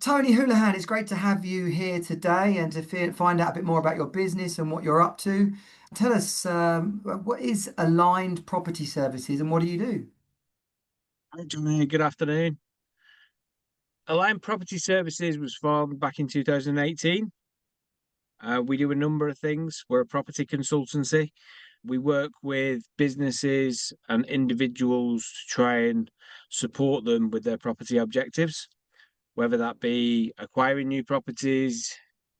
Tony Houlihan, it's great to have you here today and to find out a bit more about your business and what you're up to. Tell us, what is Aligned Property Services and what do you do? Hi, Johnny. Good afternoon. Align Property Services was formed back in 2018. We do a number of things. We're a property consultancy. We work with businesses and individuals to try and support them with their property objectives, whether that be acquiring new properties,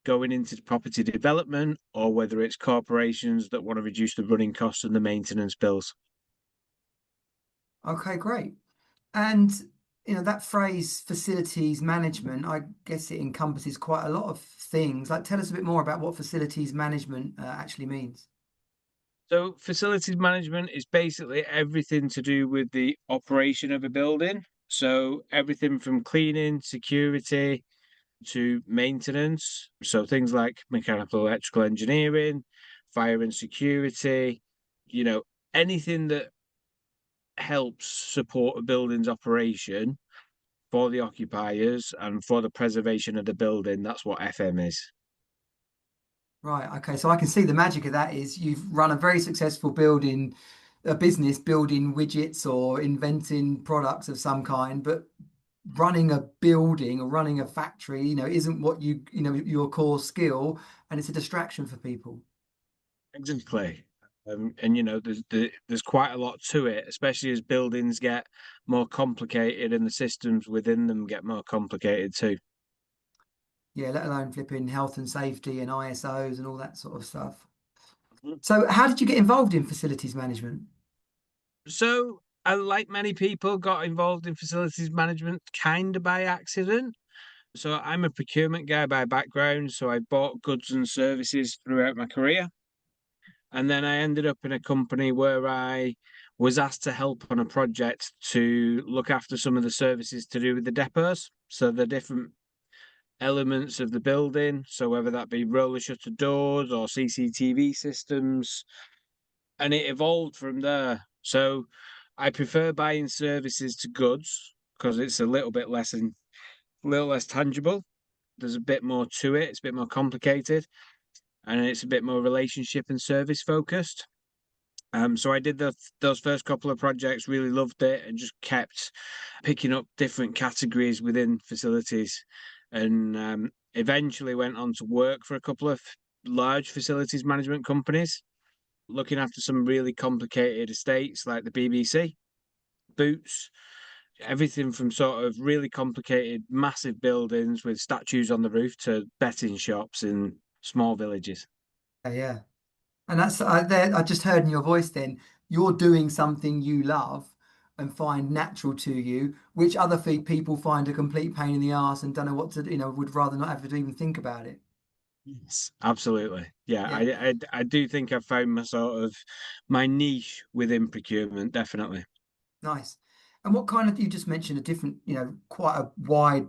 going into property development, or whether it's corporations that want to reduce the running costs and the maintenance bills. Okay, great. And that phrase facilities management, I guess it encompasses quite a lot of things. Like, tell us a bit more about what facilities management actually means. So, facilities management is basically everything to do with the operation of a building. So, everything from cleaning, security to maintenance. So, things like mechanical, electrical engineering, fire and security, you know, anything that helps support a building's operation for the occupiers and for the preservation of the building. That's what FM is. Right. Okay. So I can see the magic of that is you've run a very successful building, a business building widgets or inventing products of some kind, but running a building or running a factory, isn't what your core skill, and it's a distraction for people. Exactly. And there's quite a lot to it, especially as buildings get more complicated and the systems within them get more complicated too. Yeah, let alone flipping health and safety and ISOs and all that sort of stuff. Mhm. So how did you get involved in facilities management? So I, like many people, got involved in facilities management kind of by accident. So I'm a procurement guy by background, so I bought goods and services throughout my career. And then I ended up in a company where I was asked to help on a project to look after some of the services to do with the depots. So the different elements of the building. So whether that be roller shutter doors or CCTV systems, and it evolved from there. So I prefer buying services to goods because it's a little less tangible. There's a bit more to it. It's a bit more complicated, and it's a bit more relationship and service focused. So I did those first couple of projects, really loved it, and just kept picking up different categories within facilities, and eventually went on to work for a couple of large facilities management companies, looking after some really complicated estates like the BBC, Boots, everything from sort of really complicated, massive buildings with statues on the roof to betting shops in small villages. Yeah. And that's I just heard in your voice then you're doing something you love and find natural to you, which other people find a complete pain in the ass and don't know what to, would rather not have to even think about it. Yes, absolutely. Yeah, Yeah, I do think I've found my sort of my niche within procurement, definitely. nice. And what kind of, you just mentioned a different, quite a wide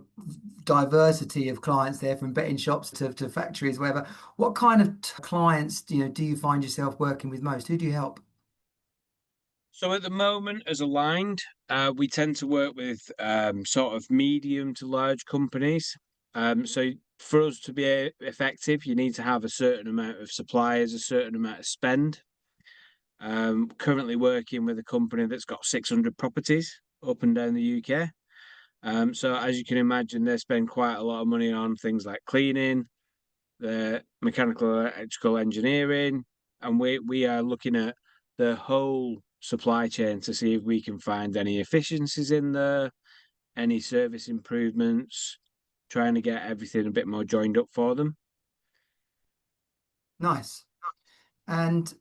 diversity of clients there from betting shops to factories, whatever. What kind of clients, do you find yourself working with most? Who do you help? So at the moment, as aligned, we tend to work with sort of medium to large companies. So for us to be effective, you need to have a certain amount of suppliers, a certain amount of spend. Currently working with a company that's got 600 properties up and down the UK. So as you can imagine, they spend quite a lot of money on things like cleaning, the mechanical electrical engineering, and we are looking at the whole supply chain to see if we can find any efficiencies in there, any service improvements, trying to get everything a bit more joined up for them. Nice. And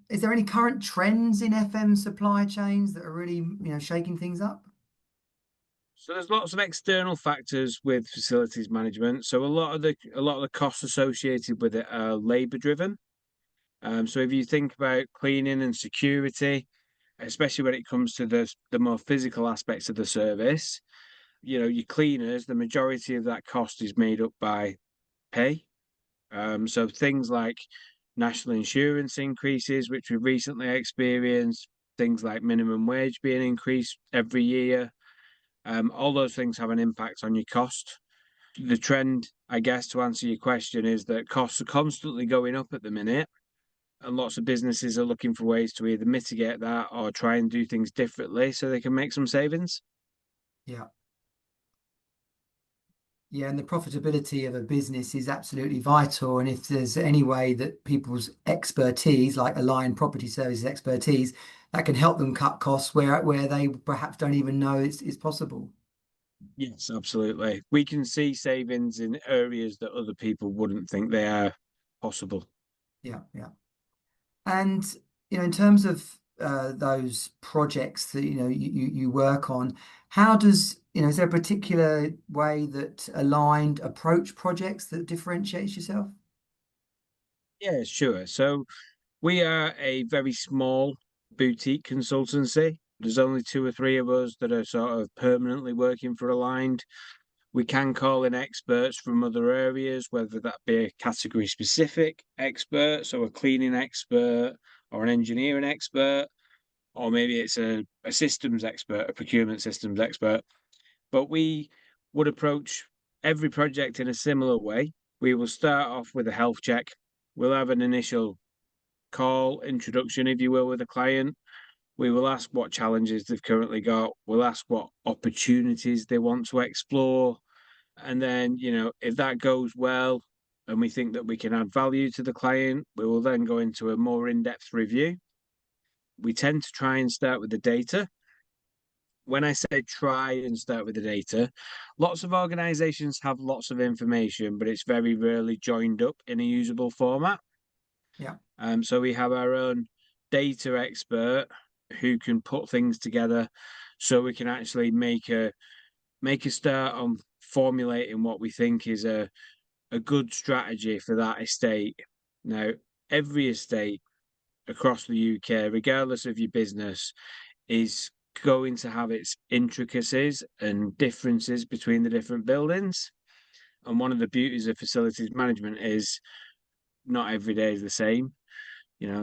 is there any current trends in FM supply chains that are really, shaking things up? So there's lots of external factors with facilities management. So a lot of the costs associated with it are labor driven. So if you think about cleaning and security, especially when it comes to the more physical aspects of the service, your cleaners, the majority of that cost is made up by pay. So things like national insurance increases, which we've recently experienced, things like minimum wage being increased every year, all those things have an impact on your cost. The trend, I guess, to answer your question, is that costs are constantly going up at the minute, and lots of businesses are looking for ways to either mitigate that or try and do things differently so they can make some savings. Yeah. Yeah, and the profitability of a business is absolutely vital. And if there's any way that people's expertise, like aligned property services expertise, that can help them cut costs where they perhaps don't even know it's possible. Yes, absolutely. We can see savings in areas that other people wouldn't think they are possible. Yeah, yeah. And in terms of those projects that you work on, how does is there a particular way that aligned approach projects that differentiates yourself? Yeah, sure. So we are a very small boutique consultancy. There's only two or three of us that are sort of permanently working for Aligned. We can call in experts from other areas, whether that be a category specific expert, so a cleaning expert or an engineering expert, or maybe it's a systems expert, a procurement systems expert. But we would approach every project in a similar way. We will start off with a health check. We'll have an initial call, introduction, if you will, with a client. We will ask what challenges they've currently got. We'll ask what opportunities they want to explore. And then, if that goes well and we think that we can add value to the client, we will then go into a more in-depth review. We tend to try and start with the data. When I say try and start with the data, lots of organizations have lots of information, but it's very rarely joined up in a usable format. Yeah, So we have our own data expert who can put things together so we can actually make a start on formulating what we think is a good strategy for that estate. Now, every estate across the UK, regardless of your business, is going to have its intricacies and differences between the different buildings. And one of the beauties of facilities management is not every day is the same.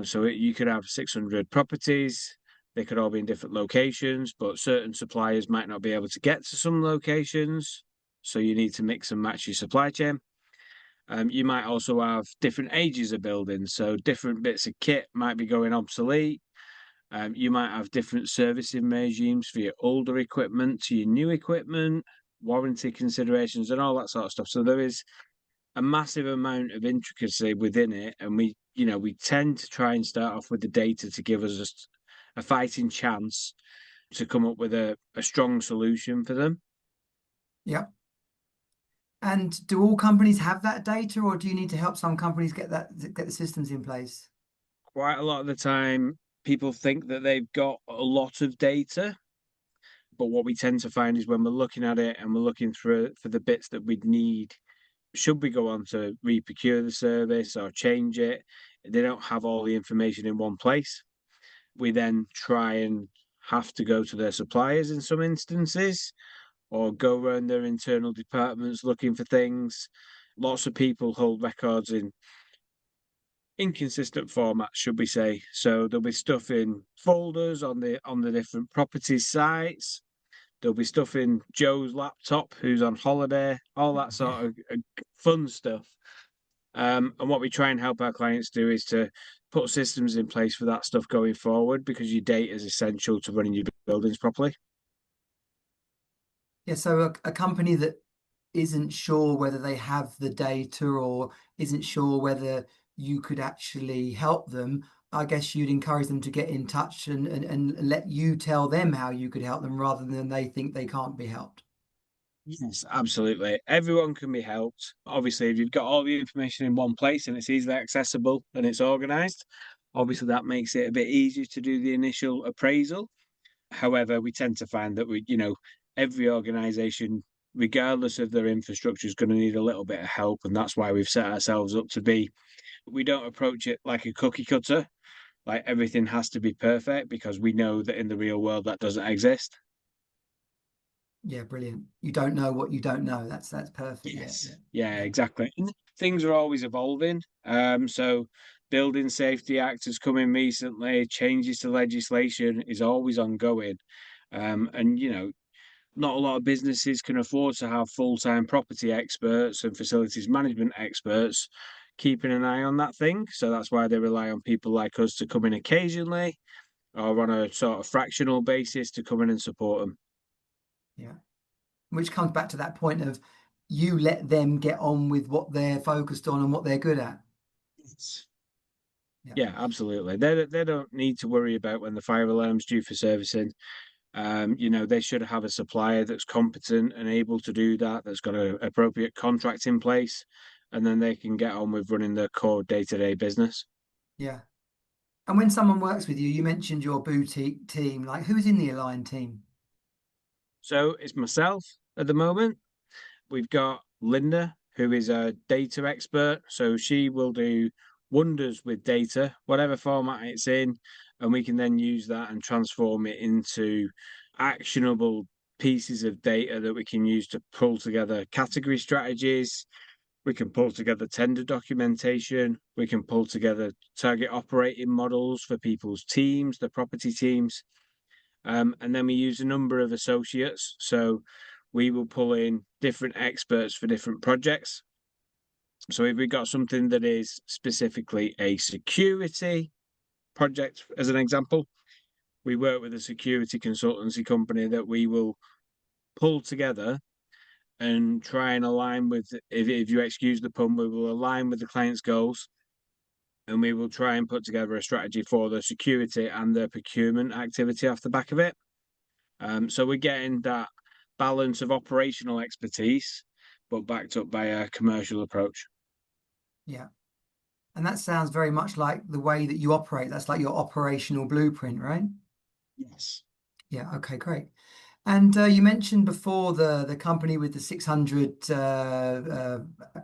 So you could have 600 properties. They could all be in different locations, but certain suppliers might not be able to get to some locations. So you need to mix and match your supply chain. You might also have different ages of buildings, so different bits of kit might be going obsolete. You might have different servicing regimes for your older equipment to your new equipment, warranty considerations, and all that sort of stuff. So there is a massive amount of intricacy within it, and we tend to try and start off with the data to give us a fighting chance to come up with a strong solution for them. yeah. And do all companies have that data, or do you need to help some companies get the systems in place? Quite a lot of the time, people think that they've got a lot of data, but what we tend to find is when we're looking at it and we're looking through for the bits that we'd need, should we go on to re-procure the service or change it, they don't have all the information in one place. We then try and have to go to their suppliers in some instances or go around their internal departments looking for things. Lots of people hold records in inconsistent formats, should we say. So there'll be stuff in folders on the different properties sites. There'll be stuff in Joe's laptop who's on holiday, all that Yeah. sort of fun stuff. And what we try and help our clients do is to put systems in place for that stuff going forward because your data is essential to running your buildings properly. Yeah, so a company that isn't sure whether they have the data or isn't sure whether you could actually help them, I guess you'd encourage them to get in touch and let you tell them how you could help them rather than they think they can't be helped. Yes, absolutely. Everyone can be helped. Obviously, if you've got all the information in one place and it's easily accessible and it's organized, obviously that makes it a bit easier to do the initial appraisal. However, we tend to find that every organization, regardless of their infrastructure, is going to need a little bit of help. And that's why we've set ourselves up to be, we don't approach it like a cookie cutter, like everything has to be perfect because we know that in the real world that doesn't exist. Yeah, brilliant. You don't know what you don't know. That's perfect. Yeah, Yes. yeah, Yeah, yeah. exactly. And things are always evolving. So Building Safety Act has come in recently, changes to legislation is always ongoing. And not a lot of businesses can afford to have full-time property experts and facilities management experts keeping an eye on that thing. So that's why they rely on people like us to come in occasionally or on a sort of fractional basis to come in and support them. Yeah. Which comes back to that point of you let them get on with what they're focused on and what they're good at. Yeah. Yeah, absolutely. They don't need to worry about when the fire alarm's due for servicing. They should have a supplier that's competent and able to do that, that's got an appropriate contract in place, and then they can get on with running their core day-to-day business. Yeah. And when someone works with you, you mentioned your boutique team. Like who's in the aligned team? So it's myself at the moment. We've got Linda, who is a data expert. So she will do wonders with data, whatever format it's in, and we can then use that and transform it into actionable pieces of data that we can use to pull together category strategies. We can pull together tender documentation. We can pull together target operating models for people's teams, the property teams. And then we use a number of associates. So we will pull in different experts for different projects. So if we've got something that is specifically a security project, as an example, we work with a security consultancy company that we will pull together and try and align with, if you excuse the pun, we will align with the client's goals and we will try and put together a strategy for the security and the procurement activity off the back of it. So we're getting that balance of operational expertise, but backed up by a commercial approach. Yeah. And that sounds very much like the way that you operate. That's like your operational blueprint, right? Yes. Yeah. Okay, great. And you mentioned before the company with the 600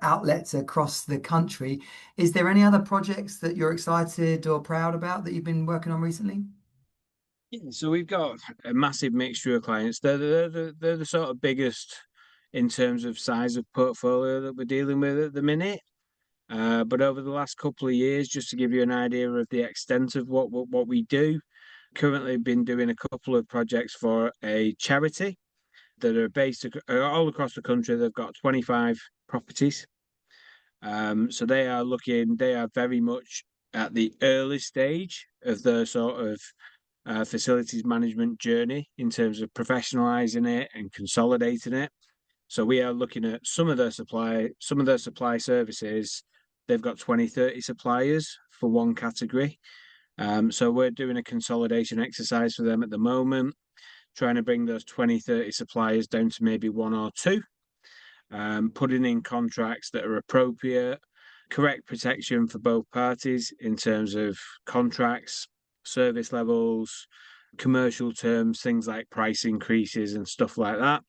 outlets across the country. Is there any other projects that you're excited or proud about that you've been working on recently? Yeah, so we've got a massive mixture of clients. They're the sort of biggest in terms of size of portfolio that we're dealing with at the minute. But over the last couple of years, just to give you an idea of the extent of what we do, currently been doing a couple of projects for a charity that are based all across the country. They've got 25 properties. So they are very much at the early stage of the sort of facilities management journey in terms of professionalizing it and consolidating it. So we are looking at some of their supply services. They've got 20, 30 suppliers for one category. So we're doing a consolidation exercise for them at the moment, trying to bring those 20, 30 suppliers down to maybe one or two, putting in contracts that are appropriate, correct protection for both parties in terms of contracts, service levels, commercial terms, things like price increases and stuff like that.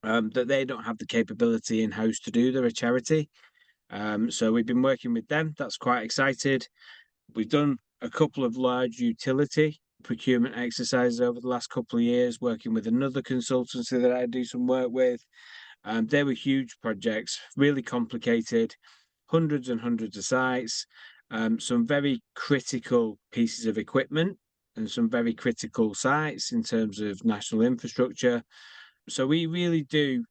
That they don't have the capability in house to do. They're a charity. So we've been working with them. That's quite excited. We've done a couple of large utility procurement exercises over the last couple of years, working with another consultancy that I do some work with. They were huge projects, really complicated, hundreds and hundreds of sites, some very critical pieces of equipment, and some very critical sites in terms of national infrastructure. So we really do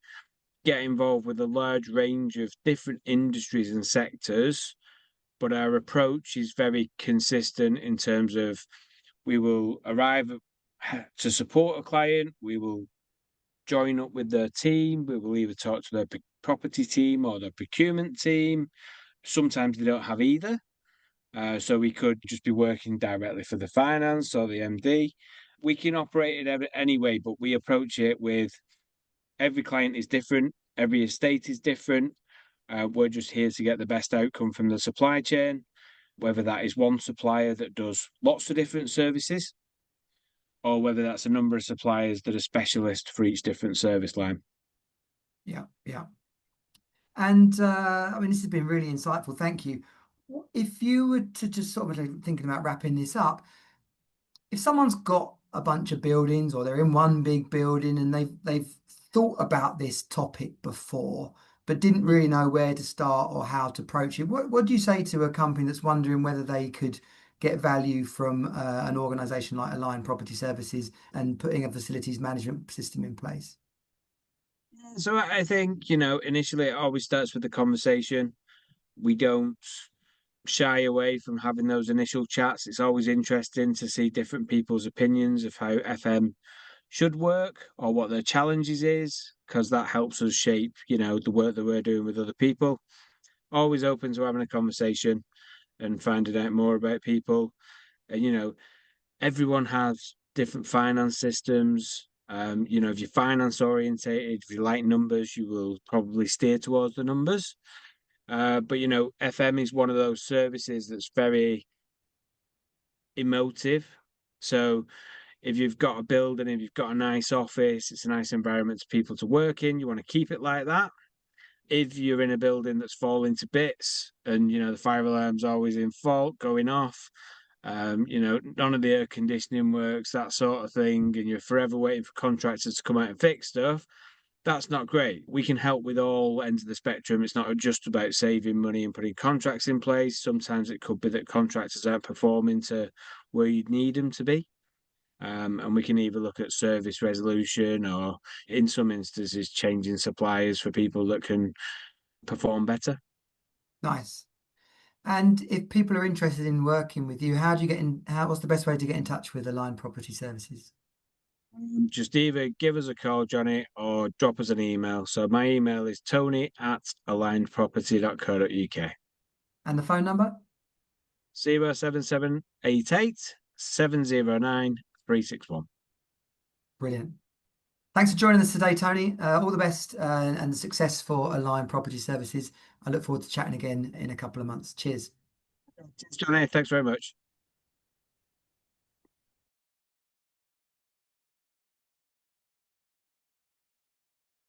get involved with a large range of different industries and sectors, but our approach is very consistent in terms of we will arrive to support a client, we will join up with their team. We will either talk to their property team or their procurement team. Sometimes they don't have either. So we could just be working directly for the finance or the MD. We can operate it any way, but we approach it with every client is different, every estate is different. We're just here to get the best outcome from the supply chain, whether that is one supplier that does lots of different services or whether that's a number of suppliers that are specialists for each different service line. Yeah, yeah. And I mean, this has been really insightful. Thank you. If you were to just sort of thinking about wrapping this up, if someone's got a bunch of buildings or they're in one big building and they've thought about this topic before, but didn't really know where to start or how to approach it, what do you say to a company that's wondering whether they could get value from an organization like Align Property Services and putting a facilities management system in place? So I think, initially it always starts with the conversation. We don't shy away from having those initial chats. It's always interesting to see different people's opinions of how FM should work or what their challenges is, because that helps us shape, the work that we're doing with other people. Always open to having a conversation and finding out more about people. And, everyone has different finance systems. If you're finance orientated, if you like numbers, you will probably steer towards the numbers. But FM is one of those services that's very emotive. So if you've got a building, if you've got a nice office, it's a nice environment for people to work in, you want to keep it like that. If you're in a building that's falling to bits and the fire alarm's always in fault, going off, none of the air conditioning works, that sort of thing, and you're forever waiting for contractors to come out and fix stuff, that's not great. We can help with all ends of the spectrum. It's not just about saving money and putting contracts in place. Sometimes it could be that contractors aren't performing to where you'd need them to be. And we can either look at service resolution or, in some instances, changing suppliers for people that can perform better. Nice. And if people are interested in working with you, how do you get in? What's the best way to get in touch with Align Property Services? Just either give us a call, Johnny, or drop us an email. So my email is tony@alignedproperty.co.uk. And the phone number? 07788 709 361. Brilliant. Thanks for joining us today, Tony. All the best and success for Align Property Services. I look forward to chatting again in a couple of months. Cheers. Johnny, thanks very much.